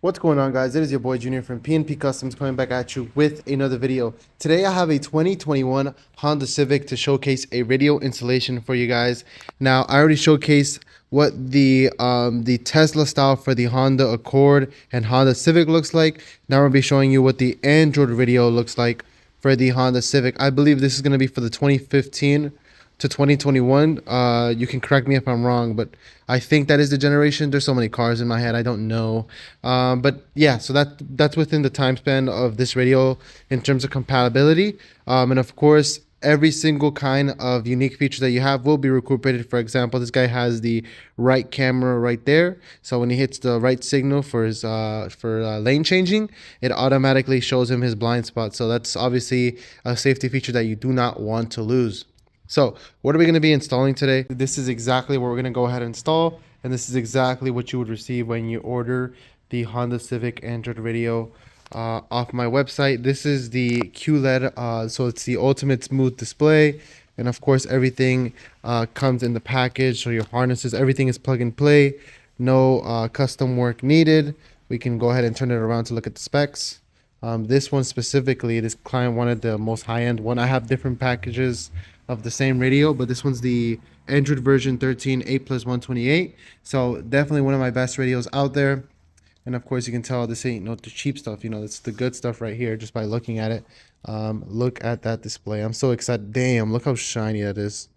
What's going on, guys? It is your boy Junior from PNP Customs coming back at you with another video. Today I have a 2021 Honda Civic to showcase a radio installation for you guys. Now I already showcased what the Tesla style for the Honda Accord and Honda Civic looks like. Now we'll be showing you what the Android radio looks like for the Honda Civic. I believe this is going to be for the 2015 to 2021. You can correct me if I'm wrong, but I think that is the generation. There's so many cars in my head, I don't know. But yeah, so that's within the time span of this radio in terms of compatibility. And of course, every single kind of unique feature that you have will be recuperated. For example, this guy has the right camera right there, so when he hits the right signal for his lane changing, it automatically shows him his blind spot. So that's obviously a safety feature that you do not want to lose. So what are we going to be installing today? This is exactly what we're going to go ahead and install, and this is exactly what you would receive when you order the Honda Civic Android radio off my website. This is the QLED, so it's the ultimate smooth display, and of course everything comes in the package. So your harnesses, everything is plug and play, no custom work needed. We can go ahead and turn it around to look at the specs. This one specifically, this client wanted the most high-end one. I have different packages of the same radio, but this one's the Android version 13 8+128, so definitely one of my best radios out there. And of course you can tell this ain't no the cheap stuff, you know, it's the good stuff right here just by looking at it. Look at that display. I'm so excited. Damn, look how shiny that is.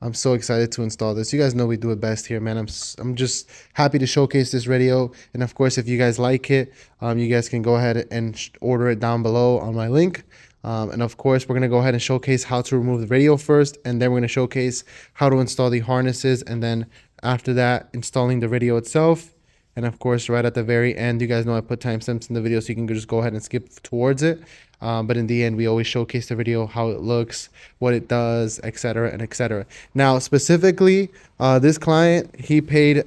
I'm so excited to install this. You guys know we do it best here, man. I'm just happy to showcase this radio. And of course, if you guys like it, you guys can go ahead and order it down below on my link. And of course, we're going to go ahead and showcase how to remove the radio first, and then we're going to showcase how to install the harnesses, and then after that, installing the radio itself. And of course, right at the very end, you guys know I put timestamps in the video, so you can just go ahead and skip towards it. But in the end, we always showcase the video, how it looks, what it does, etc. and etc. Now, specifically, this client, he paid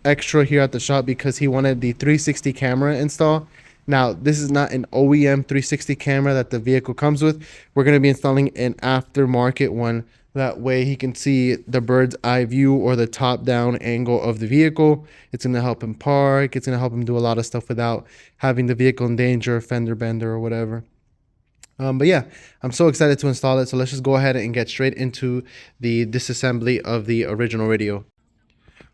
extra here at the shop because he wanted the 360 camera install. Now, this is not an OEM 360 camera that the vehicle comes with. We're going to be installing an aftermarket one. That way he can see the bird's eye view or the top down angle of the vehicle. It's going to help him park. It's going to help him do a lot of stuff without having the vehicle in danger, fender bender or whatever. But yeah, I'm so excited to install it. So let's just go ahead and get straight into the disassembly of the original radio.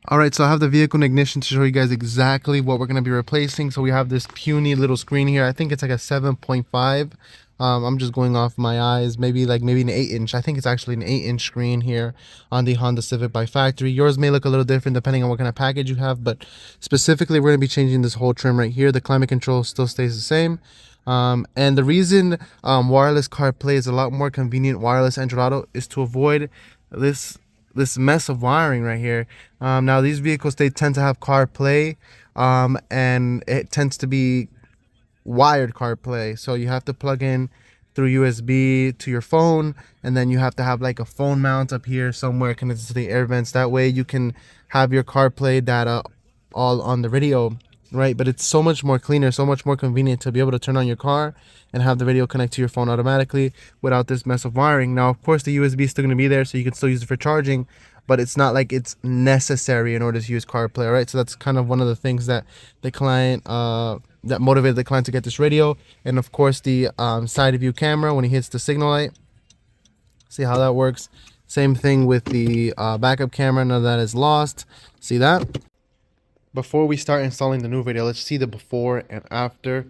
All right, so I have the vehicle in ignition to show you guys exactly what we're going to be replacing. So we have this puny little screen here. I think it's like a 7.5. I'm just going off my eyes, maybe an 8-inch. I think it's actually an 8-inch screen here on the Honda Civic by factory. Yours may look a little different depending on what kind of package you have, but specifically we're going to be changing this whole trim right here. The climate control still stays the same. And the reason wireless CarPlay is a lot more convenient, wireless Android Auto, is to avoid this mess of wiring right here. Now these vehicles, they tend to have CarPlay, and it tends to be wired CarPlay, so you have to plug in through USB to your phone, and then you have to have like a phone mount up here somewhere connected to the air vents. That way you can have your CarPlay data all on the radio, right? But it's so much more cleaner, so much more convenient to be able to turn on your car and have the radio connect to your phone automatically without this mess of wiring. Now, of course, the USB is still going to be there, so you can still use it for charging, but it's not like it's necessary in order to use CarPlay, right? So that's kind of one of the things that the client that motivated the client to get this radio. And of course, the side view camera when he hits the signal light. See how that works. Same thing with the backup camera. None of that is lost. See that? Before we start installing the new radio, let's see the before and after.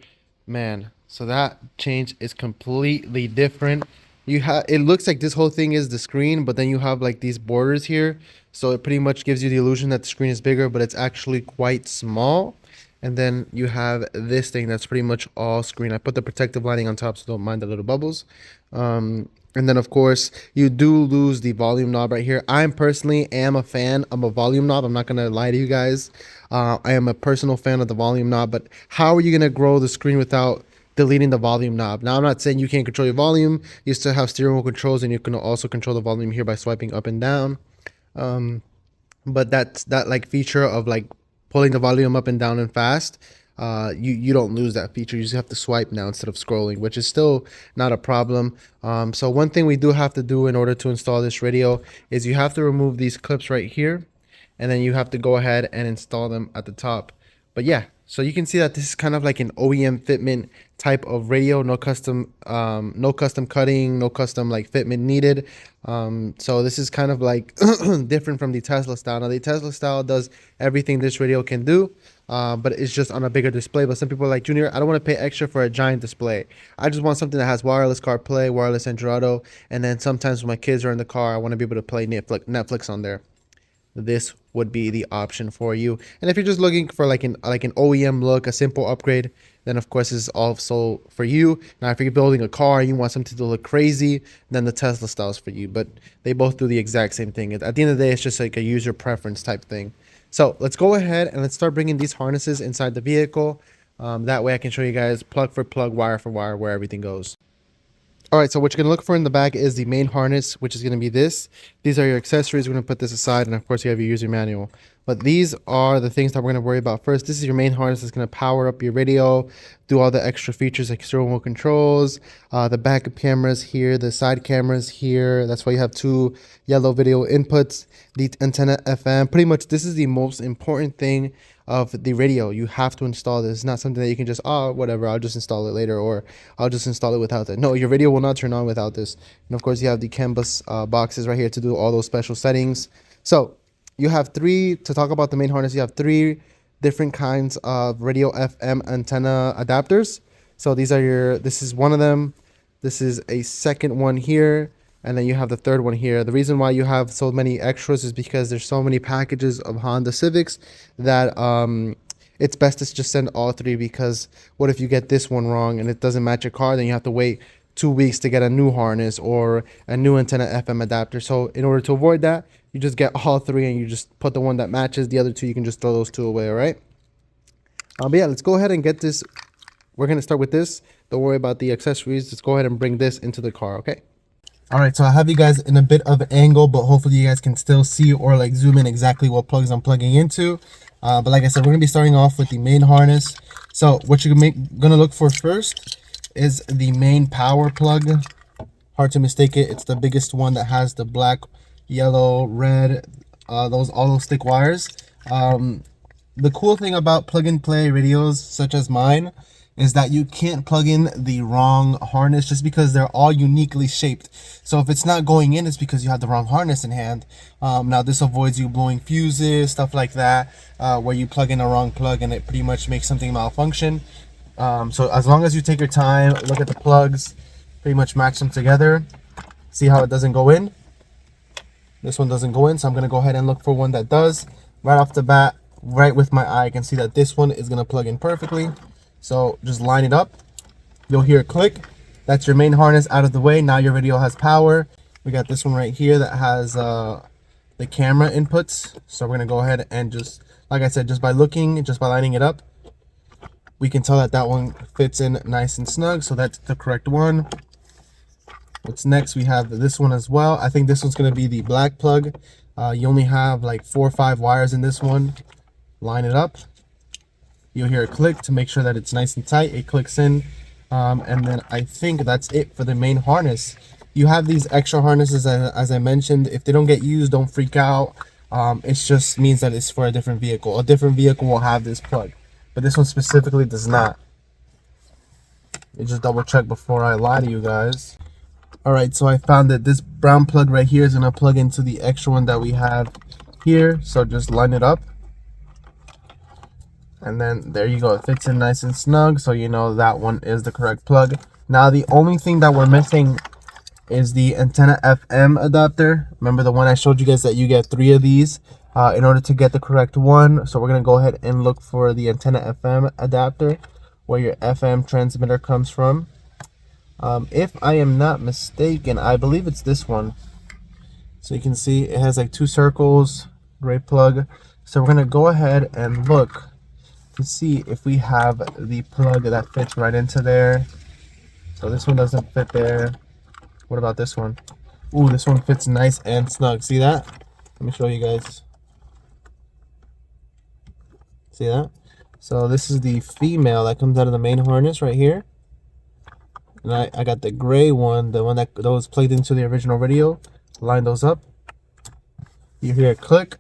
Man, so that change is completely different. It looks like this whole thing is the screen, but then you have like these borders here, so it pretty much gives you the illusion that the screen is bigger, but it's actually quite small. And then you have this thing that's pretty much all screen. I put the protective lining on top, so don't mind the little bubbles. And then of course you do lose the volume knob right here. I personally am a fan of a volume knob. I'm not gonna lie to you guys. I am a personal fan of the volume knob, but how are you gonna grow the screen without deleting the volume knob? Now, I'm not saying you can't control your volume. You still have steering wheel controls, and you can also control the volume here by swiping up and down. But that like feature of like pulling the volume up and down and fast, you don't lose that feature. You just have to swipe now instead of scrolling, which is still not a problem. So one thing we do have to do in order to install this radio is you have to remove these clips right here, and then you have to go ahead and install them at the top. But yeah, So you can see that this is kind of like an OEM fitment type of radio, no custom cutting, no custom like fitment needed. So this is kind of like different from the Tesla style. Now the Tesla style does everything this radio can do, but it's just on a bigger display. But some people are like, Junior, I don't want to pay extra for a giant display. I just want something that has wireless CarPlay, wireless Android Auto, and then sometimes when my kids are in the car, I want to be able to play Netflix on there. This would be the option for you. And if you're just looking for like an OEM look, a simple upgrade, then of course this is also for you. Now if you're building a car and you want something to look crazy, then the Tesla style is for you. But they both do the exact same thing. At the end of the day, it's just like a user preference type thing. So let's go ahead and let's start bringing these harnesses inside the vehicle. That way I can show you guys plug for plug, wire for wire, where everything goes. All right, so what you're going to look for in the back is the main harness, which is going to be this. These are your accessories. We're going to put this aside, and of course you have your user manual. But these are the things that we're going to worry about first. This is your main harness that's going to power up your radio, do all the extra features like steering wheel controls, the backup cameras here, the side cameras here. That's why you have 2 yellow video inputs, the antenna FM. Pretty much this is the most important thing of the radio. You have to install this. It's not something that you can just, oh, whatever, I'll just install it later, or I'll just install it without that. No, your radio will not turn on without this. And of course you have the CAN bus boxes right here to do all those special settings. So you have 3, to talk about the main harness, you have 3 different kinds of radio FM antenna adapters. So these are this is one of them. This is a second one here. And then you have the third one here. The reason why you have so many extras is because there's so many packages of Honda Civics that it's best to just send all 3, because what if you get this one wrong and it doesn't match your car, then you have to wait 2 weeks to get a new harness or a new antenna FM adapter. So in order to avoid that, you just get all 3 and you just put the one that matches. The other 2, you can just throw those 2 away, all right? But yeah, let's go ahead and get this. We're going to start with this. Don't worry about the accessories. Let's go ahead and bring this into the car, okay? All right, so I have you guys in a bit of an angle, but hopefully you guys can still see or like zoom in exactly what plugs I'm plugging into. But like I said, we're gonna be starting off with the main harness. So what you're gonna look for first is the main power plug. Hard to mistake it. It's the biggest one that has the black, yellow, red, all those thick wires. The cool thing about plug and play radios such as mine is that you can't plug in the wrong harness just because they're all uniquely shaped. So if it's not going in, it's because you have the wrong harness in hand. Now this avoids you blowing fuses, stuff like that, where you plug in a wrong plug and it pretty much makes something malfunction. So as long as you take your time, look at the plugs, pretty much match them together. See how it doesn't go in? This one doesn't go in, so I'm gonna go ahead and look for one that does. Right off the bat, right with my eye, I can see that this one is gonna plug in perfectly. So just line it up. You'll hear a click. That's your main harness out of the way. Now your radio has power. We got this one right here that has the camera inputs. So we're gonna go ahead and just, like I said, just by looking, just by lining it up, we can tell that that one fits in nice and snug. So that's the correct one. What's next? We have this one as well. I think this one's gonna be the black plug. You only have like 4 or 5 wires in this one. Line it up. You'll hear a click to make sure that it's nice and tight. It clicks in, and then I think that's it for the main harness. You have these extra harnesses, as I mentioned. If they don't get used, don't freak out. It just means that it's for a different vehicle. A different vehicle will have this plug, but this one specifically does not. You just double check before I lie to you guys. All right, so I found that this brown plug right here is gonna plug into the extra one that we have here. So just line it up. And then there you go, it fits in nice and snug, so you know that one is the correct plug. Now the only thing that we're missing is the antenna FM adapter. Remember the one I showed you guys that you get 3 of these in order to get the correct one. So we're gonna go ahead and look for the antenna FM adapter, where your FM transmitter comes from. If I am not mistaken, I believe it's this one. So you can see it has like 2 circles, gray plug. So we're gonna go ahead and look to see if we have the plug that fits right into there. So this one doesn't fit there. What about this one? Ooh, this one fits nice and snug. See that? Let me show you guys. See that? So this is the female that comes out of the main harness right here. And I got the gray one, the one that was plugged into the original radio. Line those up. You hear a click.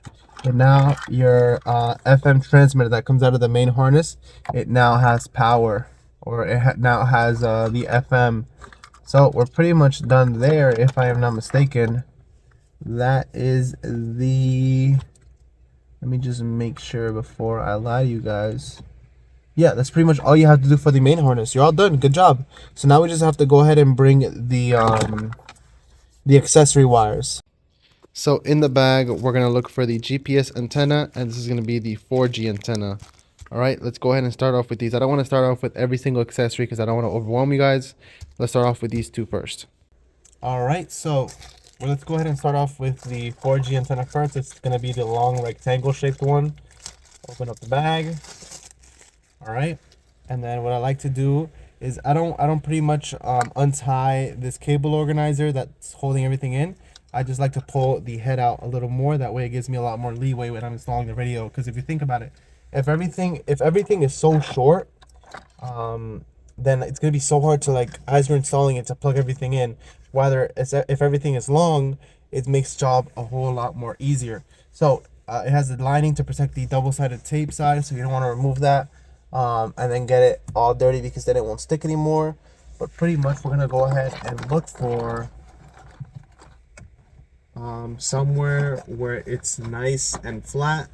And now your FM transmitter that comes out of the main harness, it now has power, or it now has the FM. So we're pretty much done there, if I am not mistaken. That is the, let me just make sure before I lie to you guys. Yeah, that's pretty much all you have to do for the main harness. You're all done. Good job. So now we just have to go ahead and bring the accessory wires. So in the bag, we're going to look for the GPS antenna, and this is going to be the 4G antenna. All right, let's go ahead and start off with these. I don't want to start off with every single accessory because I don't want to overwhelm you guys. Let's start off with these two first. All right, so let's go ahead and start off with the 4G antenna first. It's going to be the long rectangle shaped one. Open up the bag. All right, and then what I like to do is I don't pretty much untie this cable organizer that's holding everything in. I just like to pull the head out a little more. That way it gives me a lot more leeway when I'm installing the radio. Because if you think about it, if everything is so short, then it's gonna be so hard to, like, as you're installing it, to plug everything in. Whether if everything is long, it makes job a whole lot more easier. So it has the lining to protect the double-sided tape side, so you don't want to remove that and then get it all dirty, because then it won't stick anymore. But pretty much we're gonna go ahead and look for somewhere where it's nice and flat,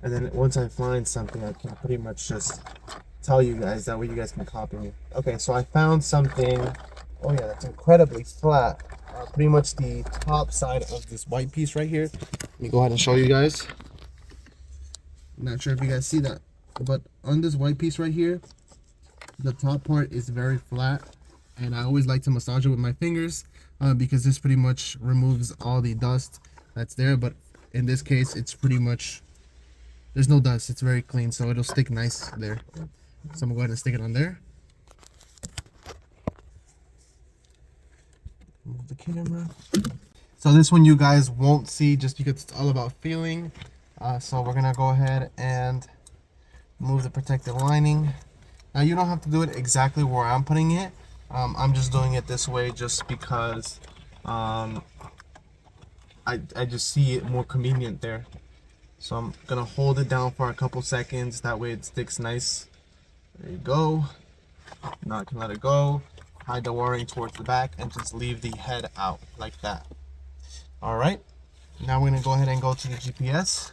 and then once I find something, I can pretty much just tell you guys. That way you guys can copy me. Okay, so I found something. Oh yeah, that's incredibly flat. Pretty much the top side of this white piece right here. Let me go ahead and show you guys. I'm not sure if you guys see that, but on this white piece right here, the top part is very flat, and I always like to massage it with my fingers because this pretty much removes all the dust that's there. But in this case, it's pretty much, there's no dust. It's very clean, so it'll stick nice there. So I'm gonna go ahead and stick it on there. Move the camera. So this one you guys won't see just because it's all about feeling. So we're gonna go ahead and move the protective lining. Now you don't have to do it exactly where I'm putting it. I'm just doing it this way just because I just see it more convenient there. So I'm gonna hold it down for a couple seconds. That way it sticks nice. There you go. Now I can let it go. Hide the wiring towards the back and just leave the head out like that. All right. Now we're gonna go ahead and go to the GPS.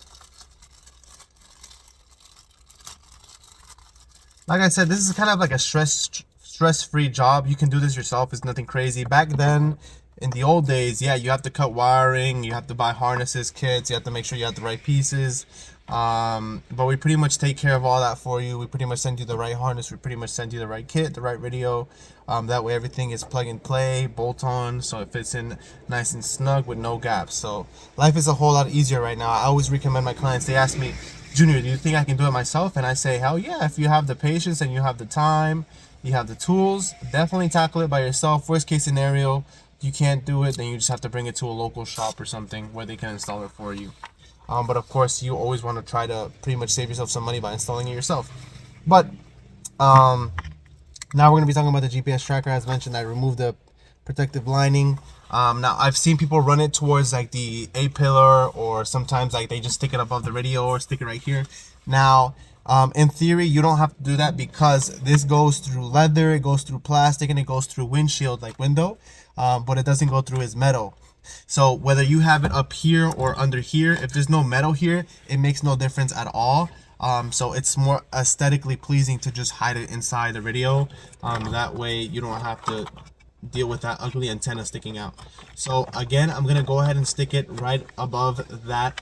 Like I said, this is kind of like a stress-free job. You can do this yourself. It's nothing crazy. Back then, in the old days, yeah, you have to cut wiring, you have to buy harnesses, kits, you have to make sure you have the right pieces. But we pretty much take care of all that for you. We pretty much send you the right harness. We pretty much send you the right kit, the right radio. That way everything is plug and play, bolt on, so it fits in nice and snug with no gaps. So life is a whole lot easier right now. I always recommend my clients, they ask me, Junior, do you think I can do it myself? And I say, hell yeah, if you have the patience and you have the time, you have the tools, definitely tackle it by yourself. Worst case scenario, you can't do it, then you just have to bring it to a local shop or something where they can install it for you. But of course, you always want to try to pretty much save yourself some money by installing it yourself. But now we're going to be talking about the GPS tracker. As mentioned, I removed the protective lining. Now I've seen people run it towards like the A-pillar, or sometimes like they just stick it above the radio or stick it right here. Now in theory, you don't have to do that because this goes through leather, it goes through plastic, and it goes through windshield, like window, but it doesn't go through his metal. So whether you have it up here or under here, if there's no metal here, it makes no difference at all. So it's more aesthetically pleasing to just hide it inside the radio. That way you don't have to deal with that ugly antenna sticking out. So again, I'm gonna go ahead and stick it right above that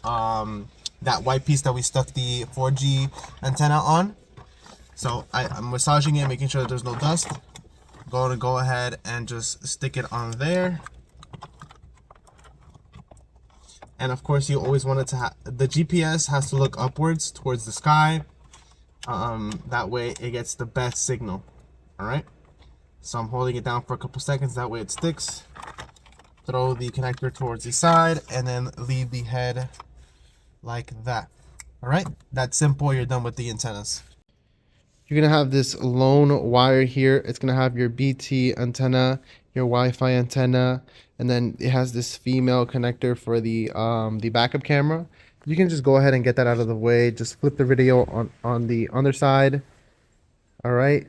that white piece that we stuck the 4G antenna on. So I'm massaging it, making sure that there's no dust. Going to go ahead and just stick it on there. And of course, you always want it to the GPS has to look upwards towards the sky. That way it gets the best signal. All right. So I'm holding it down for a couple seconds. That way it sticks. Throw the connector towards the side and then leave the head like that. All right. That's simple. You're done with the antennas. You're going to have this lone wire here. It's going to have your BT antenna, your Wi-Fi antenna, and then it has this female connector for the backup camera. you can just go ahead and get that out of the way. Just flip the radio on the underside. All right.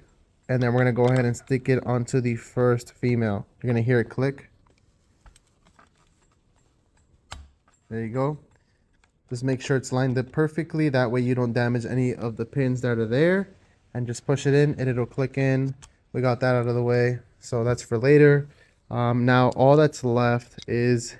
And then we're going to go ahead and stick it onto the first female. You're going to hear it click. There you go. Just make sure it's lined up perfectly. That way you don't damage any of the pins that are there. And just push it in and it'll click in. We got that out of the way. So that's for later. Now all that's left is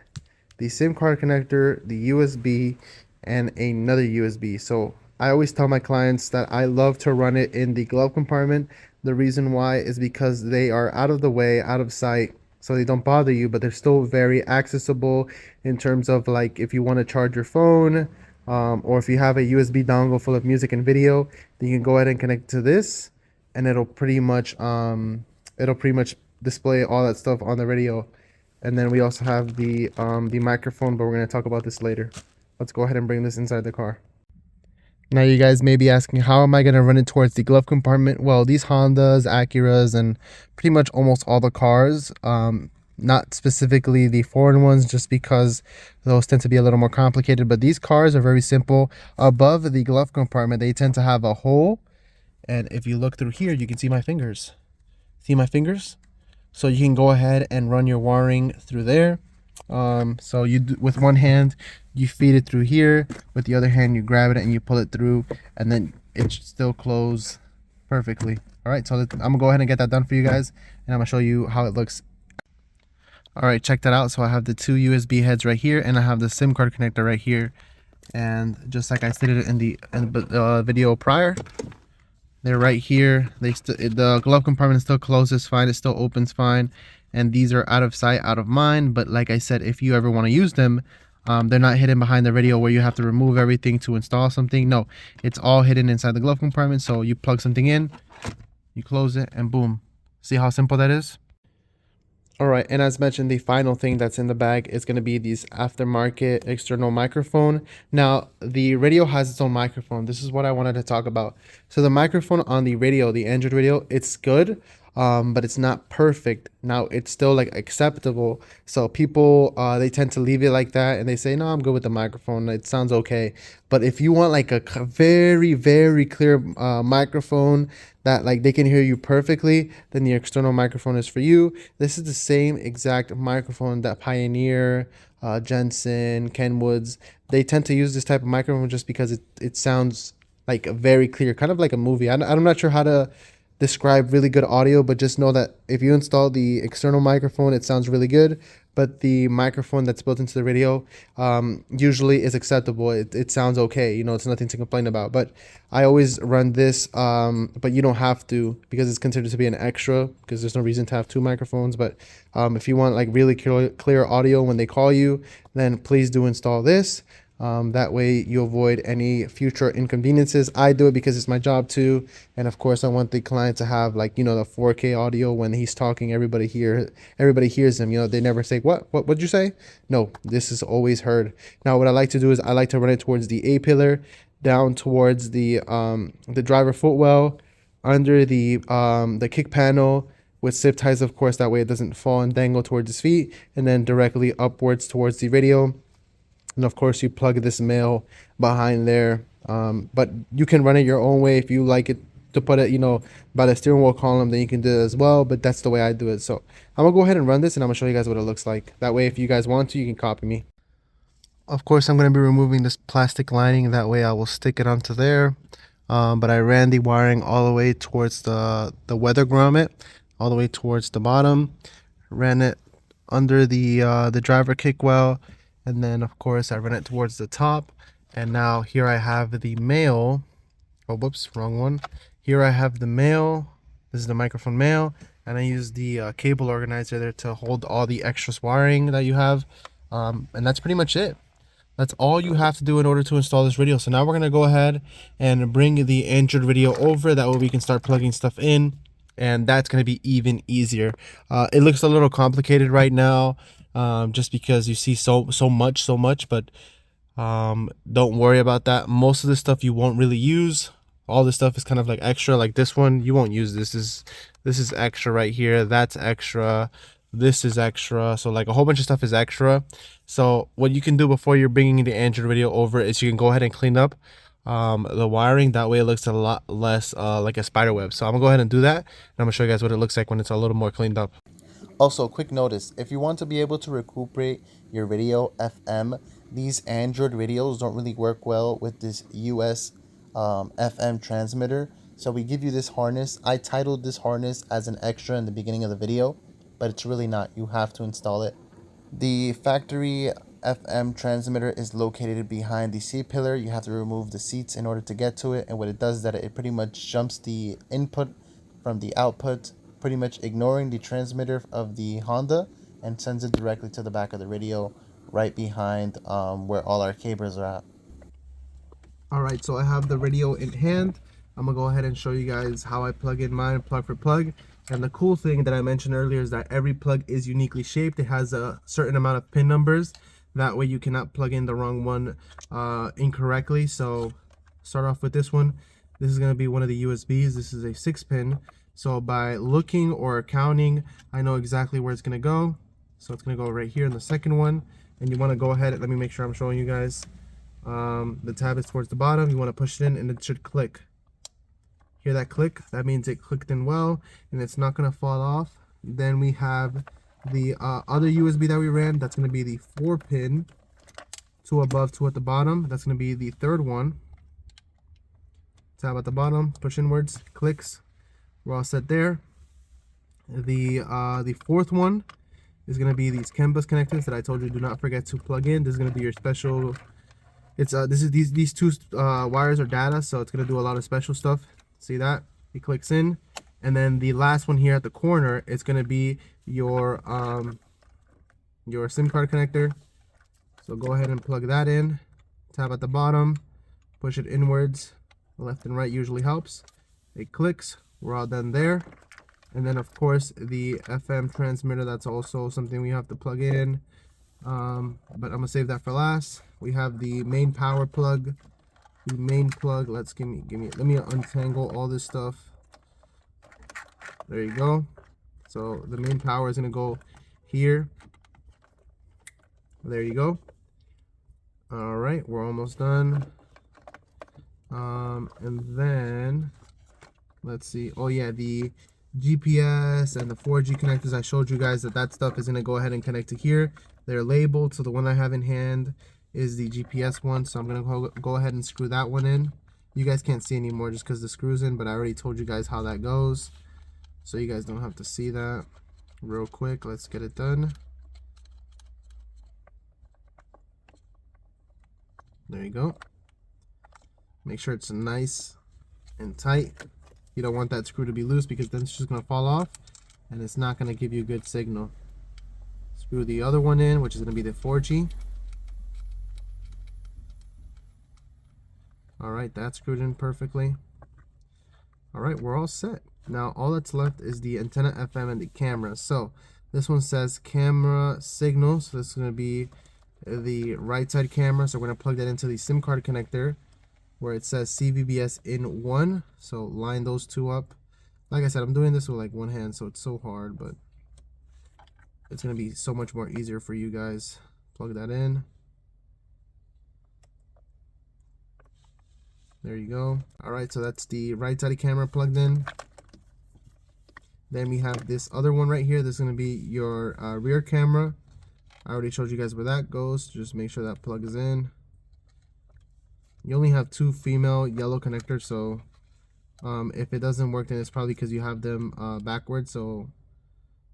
the SIM card connector, the USB, and another USB. So I always tell my clients that I love to run it in the glove compartment. The reason why is because they are out of the way, out of sight, so they don't bother you, but they're still very accessible in terms of like if you want to charge your phone, or if you have a USB dongle full of music and video, then you can go ahead and connect to this, and it'll pretty much display all that stuff on the radio. And then we also have the microphone, but we're going to talk about this later. Let's go ahead and bring this inside the car. Now you guys may be asking, how am I going to run it towards the glove compartment? Well, these Hondas, Acuras, and pretty much almost all the cars, not specifically the foreign ones, just because those tend to be a little more complicated, but these cars are very simple. Above the glove compartment, they tend to have a hole, and if you look through here, you can see my fingers. See my fingers? So you can go ahead and run your wiring through there. So you do, with one hand you feed it through here, with the other hand you grab it and you pull it through, and then it should still close perfectly. All right, so I'm gonna go ahead and get that done for you guys, and I'm gonna show you how it looks. All right, check that out. So I have the two USB heads right here, and I have the SIM card connector right here, and just like I stated in the video prior, they're right here. The glove compartment still closes fine, it still opens fine, and these are out of sight, out of mind. But like I said, if you ever want to use them, they're not hidden behind the radio where you have to remove everything to install something. No, it's all hidden inside the glove compartment. So you plug something in, you close it, and boom. See how simple that is? All right, and as mentioned, the final thing that's in the bag is going to be these aftermarket external microphone. Now, the radio has its own microphone. This is what I wanted to talk about. So the microphone on the radio, the Android radio, it's good, but it's not perfect. Now, it's still like acceptable. So people, they tend to leave it like that, and they say, no, I'm good with the microphone. It sounds okay. But if you want like a very, very clear microphone that like they can hear you perfectly, then the external microphone is for you. This is the same exact microphone that Pioneer, Jensen, Kenwoods, they tend to use this type of microphone just because it sounds like very clear, kind of like a movie. I'm not sure how to describe really good audio, but just know that if you install the external microphone, it sounds really good. But the microphone that's built into the radio usually is acceptable. It sounds okay. You know, it's nothing to complain about. But I always run this, but you don't have to, because it's considered to be an extra, because there's no reason to have two microphones. But if you want like really clear audio when they call you, then please do install this. That way you avoid any future inconveniences. I do it because it's my job too, and of course I want the client to have, like, you know, the 4K audio. When he's talking, everybody hears him. You know, they never say what'd you say. No, this is always heard. Now what I like to do is I like to run it towards the A pillar, down towards the driver footwell, under the kick panel, with zip ties, of course, that way it doesn't fall and dangle towards his feet, and then directly upwards towards the radio. And of course you plug this male behind there, but you can run it your own way. If you like it to put it, you know, by the steering wheel column, then you can do it as well, but that's the way I do it. So I'm gonna go ahead and run this, and I'm gonna show you guys what it looks like. That way if you guys want to, you can copy me. Of course I'm going to be removing this plastic lining, that way I will stick it onto there. But I ran the wiring all the way towards the weather grommet, all the way towards the bottom, ran it under the driver kick well, and then of course I run it towards the top. And now here I have the male. Oh, whoops, wrong one. Here I have the male. This is the microphone male, and I use the cable organizer there to hold all the extras wiring that you have. And that's pretty much it. That's all you have to do in order to install this radio. So now we're going to go ahead and bring the Android radio over. That way we can start plugging stuff in, and that's going to be even easier. It looks a little complicated right now, just because you see so much, but don't worry about that. Most of the stuff you won't really use. All this stuff is kind of like extra. Like this one, you won't use this. This is extra right here. That's extra. this is extra. So like a whole bunch of stuff is extra. So what you can do before you're bringing the Android video over is you can go ahead and clean up the wiring. That way it looks a lot less like a spider web. So I'm gonna go ahead and do that, and I'm gonna show you guys what it looks like when it's a little more cleaned up. Also, quick notice, if you want to be able to recuperate your video FM, these Android radios don't really work well with this US FM transmitter. So we give you this harness. I titled this harness as an extra in the beginning of the video, but it's really not. You have to install it. The factory FM transmitter is located behind the C pillar. You have to remove the seats in order to get to it. And what it does is that it pretty much jumps the input from the output, pretty much ignoring the transmitter of the Honda, and sends it directly to the back of the radio right behind where all our cables are at. Alright, so I have the radio in hand. I'm going to go ahead and show you guys how I plug in mine plug for plug. And the cool thing that I mentioned earlier is that every plug is uniquely shaped. It has a certain amount of pin numbers. That way you cannot plug in the wrong one incorrectly. So start off with this one. This is going to be one of the USBs. This is a 6-pin. So by looking or counting, I know exactly where it's going to go. So it's going to go right here in the second one. And you want to go ahead, let me make sure I'm showing you guys. The tab is towards the bottom. You want to push it in and it should click. Hear that click? That means it clicked in well and it's not going to fall off. Then we have the other USB that we ran. That's going to be the 4-pin, 2 above, 2 at the bottom. That's going to be the third one. Tab at the bottom, push inwards, clicks. We're all set there. The fourth one is going to be these CAN bus connectors that I told you do not forget to plug in. This is going to be your special. It's these two wires are data, so it's going to do a lot of special stuff. See that? It clicks in. And then the last one here at the corner, it's going to be your SIM card connector. So go ahead and plug that in. Tab at the bottom, push it inwards. Left and right usually helps. It clicks. We're all done there. And then of course the FM transmitter, that's also something we have to plug in. But I'm gonna save that for last. We have the main power plug. The main plug. Let me untangle all this stuff. There you go. So the main power is gonna go here. There you go. All right, we're almost done. And then let's see. Oh yeah, the GPS and the 4G connectors, I showed you guys that stuff is gonna go ahead and connect to here. They're labeled. So the one I have in hand is the GPS one. So I'm gonna go ahead and screw that one in. You guys can't see anymore just because the screw's in, but I already told you guys how that goes. So you guys don't have to see that. Real quick, let's get it done. There you go. Make sure it's nice and tight. You don't want that screw to be loose because then it's just going to fall off and it's not going to give you a good signal. Screw the other one in, which is going to be the 4G. Alright, that's screwed in perfectly. Alright, we're all set. Now all that's left is the antenna FM and the camera. So this one says camera signal. So this is going to be the right side camera. So we're going to plug that into the SIM card connector, where it says CVBS in 1. So line those two up. Like I said, I'm doing this with like one hand, so it's so hard, but it's going to be so much more easier for you guys. Plug that in. There you go. Alright, so that's the right side camera plugged in. Then we have this other one right here. This is going to be your rear camera. I already showed you guys where that goes. Just make sure that plugs in. You only have 2 female yellow connectors, so if it doesn't work, then it's probably because you have them backwards. So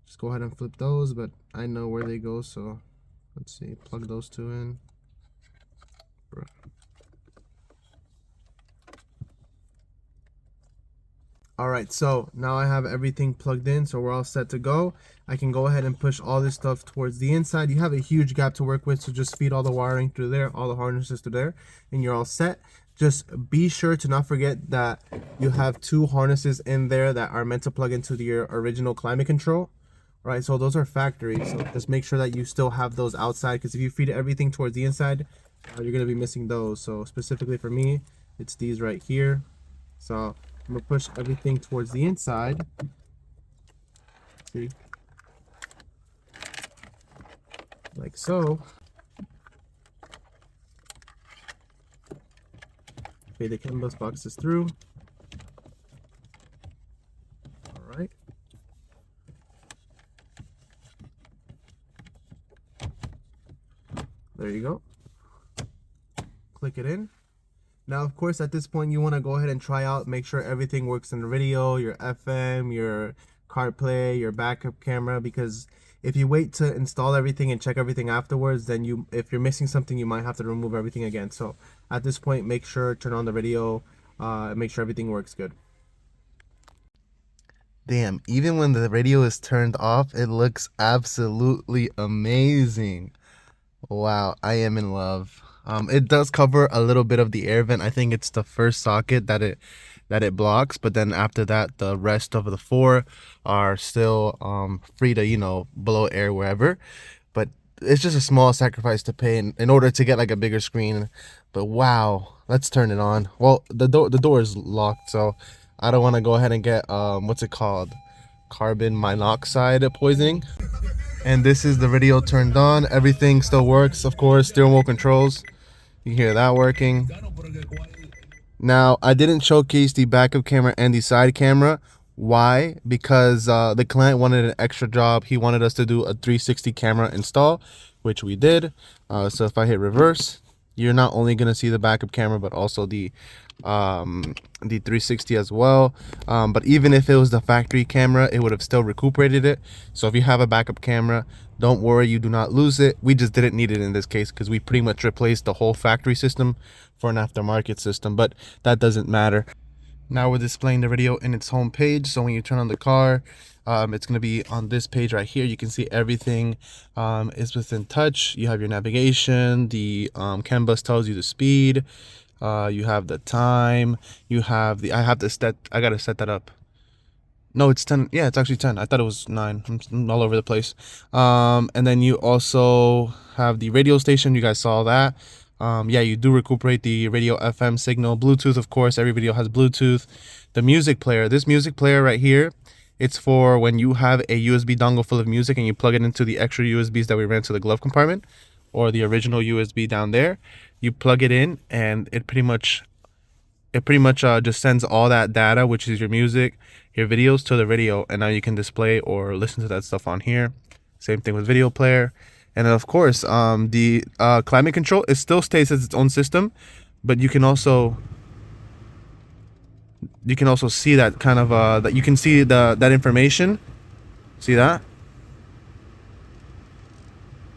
just go ahead and flip those, but I know where they go, so let's see, plug those 2 in. Alright, so now I have everything plugged in, so we're all set to go. I can go ahead and push all this stuff towards the inside. You have a huge gap to work with, so just feed all the wiring through there, all the harnesses through there, and you're all set. Just be sure to not forget that you have 2 harnesses in there that are meant to plug into your original climate control. Right, so those are factory, so just make sure that you still have those outside, because if you feed everything towards the inside, you're going to be missing those. So specifically for me, it's these right here. So I'm going to push everything towards the inside. See? like so. Okay, the CAN bus box is through. All right. There you go. Click it in. Now, of course, at this point, you want to go ahead and try out, make sure everything works in the radio, your FM, your CarPlay, your backup camera, because if you wait to install everything and check everything afterwards, then if you're missing something, you might have to remove everything again. So at this point, make sure, turn on the radio, make sure everything works good. Damn, even when the radio is turned off, it looks absolutely amazing. Wow, I am in love. It does cover a little bit of the air vent. I think it's the first socket that it blocks, but then after that, the rest of the four are still free to, you know, blow air wherever. But it's just a small sacrifice to pay in order to get like a bigger screen. But wow, let's turn it on. Well, the door is locked, so I don't want to go ahead and get what's it called? Carbon monoxide poisoning. And this is the radio turned on. Everything still works, of course. Steering wheel controls. You can hear that working. Now, I didn't showcase the backup camera and the side camera. Why? Because the client wanted an extra job. He wanted us to do a 360 camera install, which we did. So if I hit reverse, you're not only going to see the backup camera, but also the 360 as well. But even if it was the factory camera, it would have still recuperated it. So if you have a backup camera, don't worry, you do not lose it. We just didn't need it in this case because we pretty much replaced the whole factory system for an aftermarket system, but that doesn't matter. Now we're displaying the radio in its home page. So when you turn on the car, it's going to be on this page right here. You can see everything is within touch. You have your navigation. The CAN bus tells you the speed. You have the time. You have the, I gotta set that up. No, it's 10. Yeah, it's actually 10. I thought it was 9. I'm all over the place. And then you also have the radio station. You guys saw that. Yeah, you do recuperate the radio FM signal. Bluetooth, of course. Every video has Bluetooth. The music player. This music player right here, it's for when you have a USB dongle full of music and you plug it into the extra USBs that we ran to the glove compartment, or the original USB down there. You plug it in and it pretty much just sends all that data, which is your music, your videos, to the radio, and now you can display or listen to that stuff on here. Same thing with video player. And then of course the climate control, it still stays as its own system, but you can also see that kind of that you can see that information. See that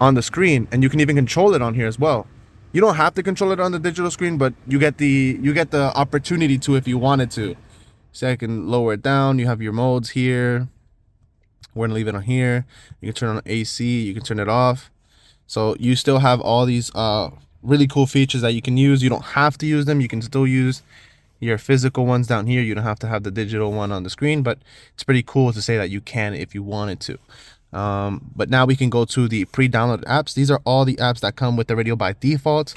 on the screen, and you can even control it on here as well. You don't have to control it on the digital screen, but you get the opportunity to if you wanted to. So I can lower it down. You have your modes here. We're gonna leave it on here. You can turn on AC, you can turn it off. So you still have all these really cool features that you can use. You don't have to use them. You can still use your physical ones down here. You don't have to have the digital one on the screen, but it's pretty cool to say that you can if you wanted to. But now we can go to the pre-downloaded apps. These are all the apps that come with the radio by default.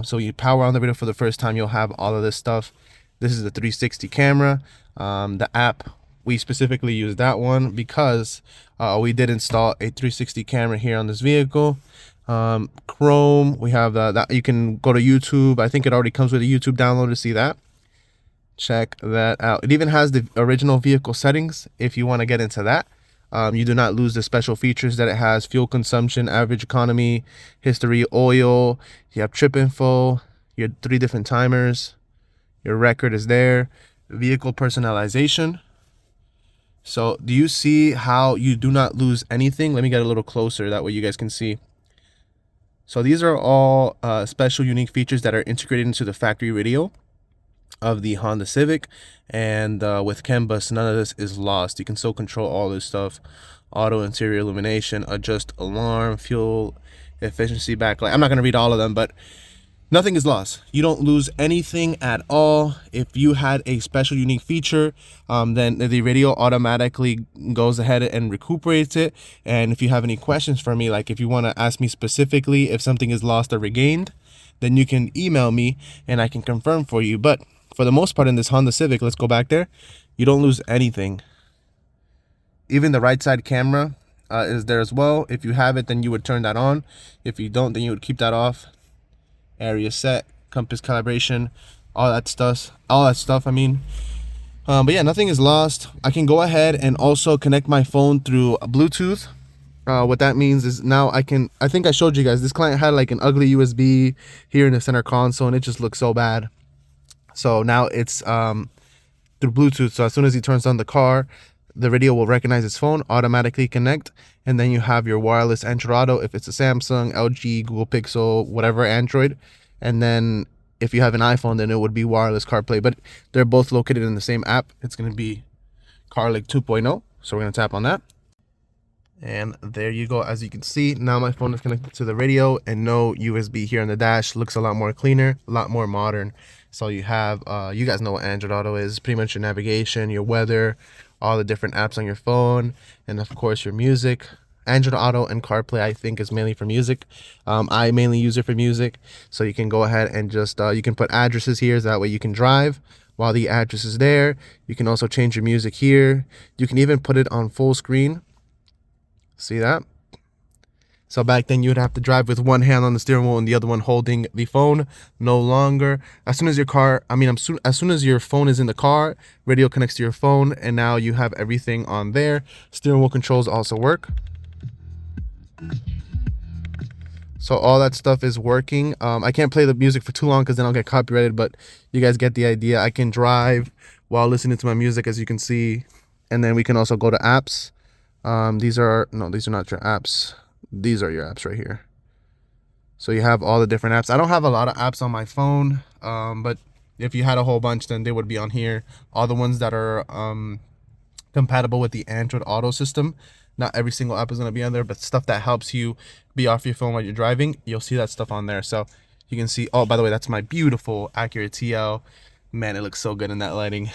So you power on the radio for the first time, you'll have all of this stuff. This is the 360 camera. The app, we specifically use that one because we did install a 360 camera here on this vehicle. Chrome, we have that you can go to YouTube. I think it already comes with a YouTube download to see that. Check that out. It even has the original vehicle settings if you want to get into that. You do not lose the special features that it has: fuel consumption, average economy, history, oil. You have trip info, your 3 different timers, your record is there, vehicle personalization. So do you see how you do not lose anything? Let me get a little closer, that way you guys can see. So these are all special unique features that are integrated into the factory radio of the Honda Civic, and with CAN bus, none of this is lost. You can still control all this stuff: auto interior illumination, adjust alarm, fuel efficiency, backlight. I'm not going to read all of them, but nothing is lost. You don't lose anything at all. If you had a special unique feature, then the radio automatically goes ahead and recuperates it. And if you have any questions for me, like if you want to ask me specifically if something is lost or regained, then you can email me and I can confirm for you. But for the most part in this Honda Civic, let's go back there, you don't lose anything. Even the right side camera, is there as well. If you have it, then you would turn that on. If you don't, then you would keep that off. Area set, compass calibration, all that stuff. I mean, but yeah, nothing is lost. I can go ahead and also connect my phone through Bluetooth. What that means is now I think I showed you guys, this client had like an ugly USB here in the center console and it just looks so bad. So now it's through Bluetooth. So as soon as he turns on the car, the radio will recognize his phone, automatically connect, and then you have your wireless Android Auto if it's a Samsung, LG, Google Pixel, whatever Android. And then if you have an iPhone, then it would be wireless CarPlay. But they're both located in the same app. It's going to be CarLink 2.0. So we're going to tap on that. And there you go. As you can see, now my phone is connected to the radio and no USB here on the dash. Looks a lot more cleaner, a lot more modern. So you have, you guys know what Android Auto is. Pretty much your navigation, your weather, all the different apps on your phone, and of course your music. Android Auto and CarPlay, I think, is mainly for music. I mainly use it for music. So you can go ahead and just, you can put addresses here. So that way you can drive while the address is there. You can also change your music here. You can even put it on full screen. See that? So back then you would have to drive with one hand on the steering wheel and the other one holding the phone. No longer. As soon as your as soon as your phone is in the car, radio connects to your phone, and now you have everything on there. Steering wheel controls also work. So all that stuff is working. I can't play the music for too long because then I'll get copyrighted, but you guys get the idea. I can drive while listening to my music, as you can see, and then we can also go to apps. These are not your apps. These are your apps right here. So you have all the different apps. I don't have a lot of apps on my phone, but if you had a whole bunch, then they would be on here. All the ones that are compatible with the Android Auto system. Not every single app is going to be on there, but stuff that helps you be off your phone while you're driving, you'll see that stuff on there. So you can see, oh, by the way, that's my beautiful Acura TL. Man, it looks so good in that lighting.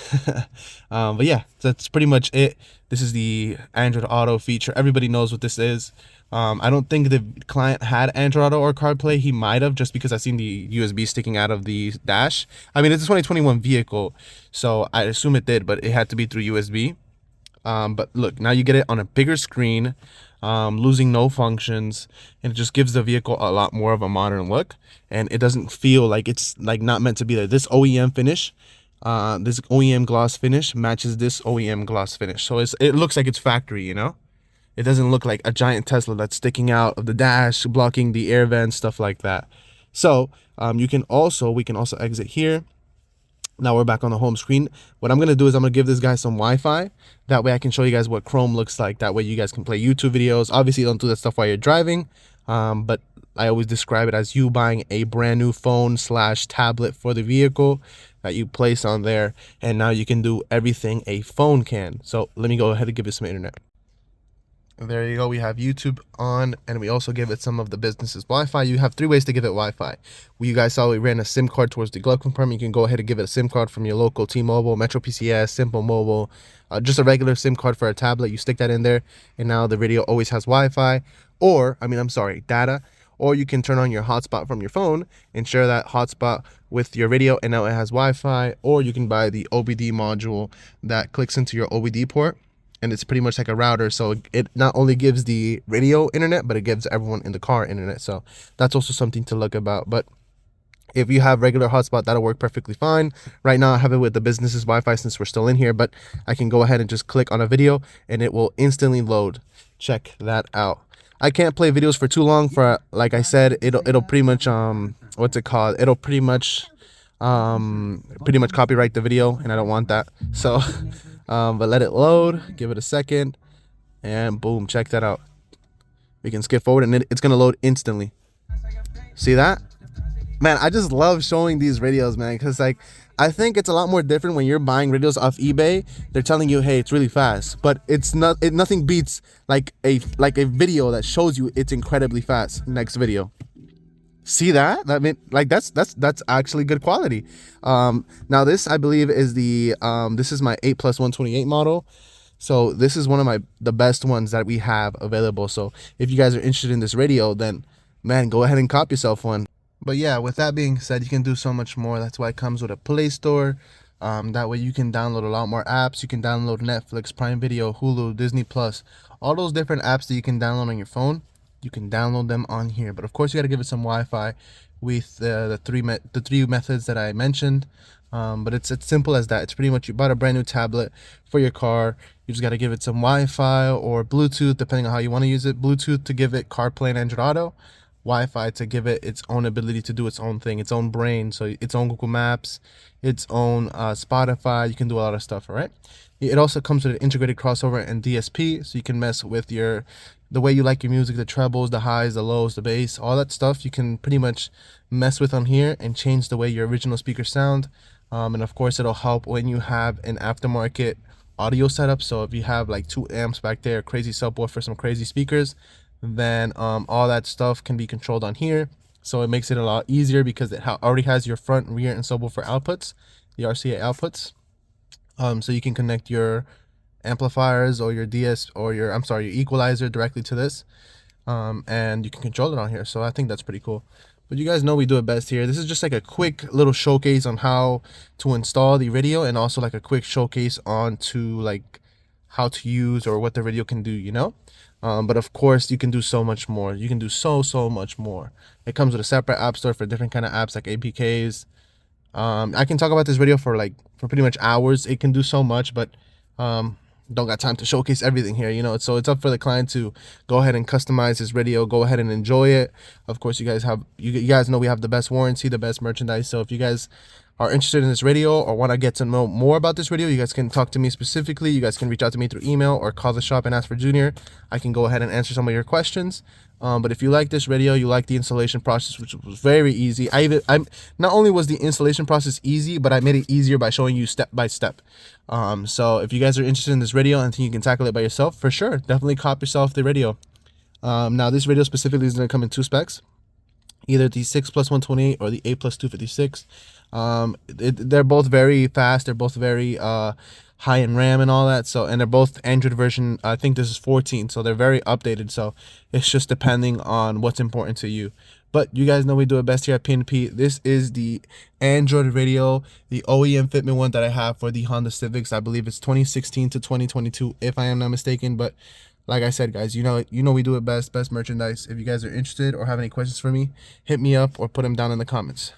But yeah, that's pretty much it. This is the Android Auto feature. Everybody knows what this is. I don't think the client had Android Auto or CarPlay. He might have, just because I seen the USB sticking out of the dash. I mean, it's a 2021 vehicle, so I assume it did, but it had to be through USB. But look, now you get it on a bigger screen, losing no functions, and it just gives the vehicle a lot more of a modern look, and it doesn't feel like it's like not meant to be there. This OEM finish, this OEM gloss finish matches this OEM gloss finish, so it looks like it's factory, you know. It doesn't look like a giant Tesla that's sticking out of the dash, blocking the air vents, stuff like that. So we can also exit here. Now we're back on the home screen. What I'm going to do is I'm going to give this guy some Wi-Fi. That way I can show you guys what Chrome looks like. That way you guys can play YouTube videos. Obviously, don't do that stuff while you're driving. But I always describe it as you buying a brand new phone / tablet for the vehicle that you place on there. And now you can do everything a phone can. So let me go ahead and give it some internet. There you go. We have YouTube on, and we also give it some of the business's Wi-Fi. You have 3 ways to give it Wi-Fi. You guys saw we ran a SIM card towards the glove compartment. You can go ahead and give it a SIM card from your local T-Mobile, Metro PCS, Simple Mobile, just a regular SIM card for a tablet. You stick that in there, and now the radio always has Wi-Fi, data. Or you can turn on your hotspot from your phone and share that hotspot with your radio, and now it has Wi-Fi. Or you can buy the OBD module that clicks into your OBD port, and it's pretty much like a router. So it not only gives the radio internet, but it gives everyone in the car internet. So that's also something to look about. But if you have regular hotspot, that'll work perfectly fine. Right now I have it with the business's Wi-Fi since we're still in here, but I can go ahead and just click on a video and it will instantly load. Check that out. I can't play videos for too long. For, like I said, it'll pretty much it'll pretty much copyright the video, and I don't want that. So but let it load, give it a second, and boom, check that out. We can skip forward and it's gonna load instantly. See that? Man, I just love showing these radios, man, because like I think it's a lot more different when you're buying radios off eBay. They're telling you, hey, it's really fast, but nothing beats like a video that shows you it's incredibly fast. Next video. See that? I mean, like that's actually good quality. Now this, I believe, is the this is my 8+128 model. So this is one of the best ones that we have available. So if you guys are interested in this radio, then man, go ahead and cop yourself one. But yeah, with that being said, you can do so much more. That's why it comes with a Play Store. That way you can download a lot more apps. You can download Netflix, Prime Video, Hulu, Disney Plus, all those different apps that you can download on your phone. You can download them on here, but of course you got to give it some Wi-Fi with the three methods that I mentioned. But it's simple as that. It's pretty much, you bought a brand new tablet for your car. You just got to give it some Wi-Fi or Bluetooth, depending on how you want to use it. Bluetooth to give it CarPlay and Android Auto. Wi-Fi to give it its own ability to do its own thing, its own brain, so its own Google Maps, its own Spotify. You can do a lot of stuff. All right. It also comes with an integrated crossover and DSP, so you can mess with the way you like your music, the trebles, the highs, the lows, the bass, all that stuff. You can pretty much mess with on here and change the way your original speakers sound. And of course, it'll help when you have an aftermarket audio setup. So if you have like 2 amps back there, crazy subwoofer, some crazy speakers, then all that stuff can be controlled on here. So it makes it a lot easier because it already has your front, rear, and subwoofer outputs, the RCA outputs. So you can connect your amplifiers or your your equalizer directly to this, and you can control it on here. So I think that's pretty cool. But you guys know we do it best here. This is just like a quick little showcase on how to install the radio, and also like a quick showcase on to like how to use or what the radio can do, you know. But of course you can do so much more. You can do so much more. It comes with a separate app store for different kind of apps like APKs. I can talk about this radio for pretty much hours. It can do so much, but don't got time to showcase everything here, you know. So it's up for the client to go ahead and customize his radio, go ahead and enjoy it. Of course, you guys know we have the best warranty, the best merchandise. So if you guys are interested in this radio or want to get to know more about this radio, you guys can talk to me specifically. You guguys can reach out to me through email or call the shop and ask for Junior. I can go ahead and answer some of your questions. But if you like this radio, you like the installation process, which was very easy. I not only was the installation process easy, but I made it easier by showing you step by step. So if you guys are interested in this radio and think you can tackle it by yourself, for sure, definitely cop yourself the radio. Now this radio specifically is going to come in 2 specs, either the 6 plus 128 or the 8 plus 256. They're both very fast. They're both very high in RAM and all that. So, and they're both Android version. I think this is 14, so they're very updated. So it's just depending on what's important to you. But you guys know we do it best here at PNP. This is the Android radio, the OEM fitment one that I have for the Honda Civics. I believe it's 2016 to 2022, if I am not mistaken. But like I said, guys, you know we do it best merchandise. If you guys are interested or have any questions for me, hit me up or put them down in the comments.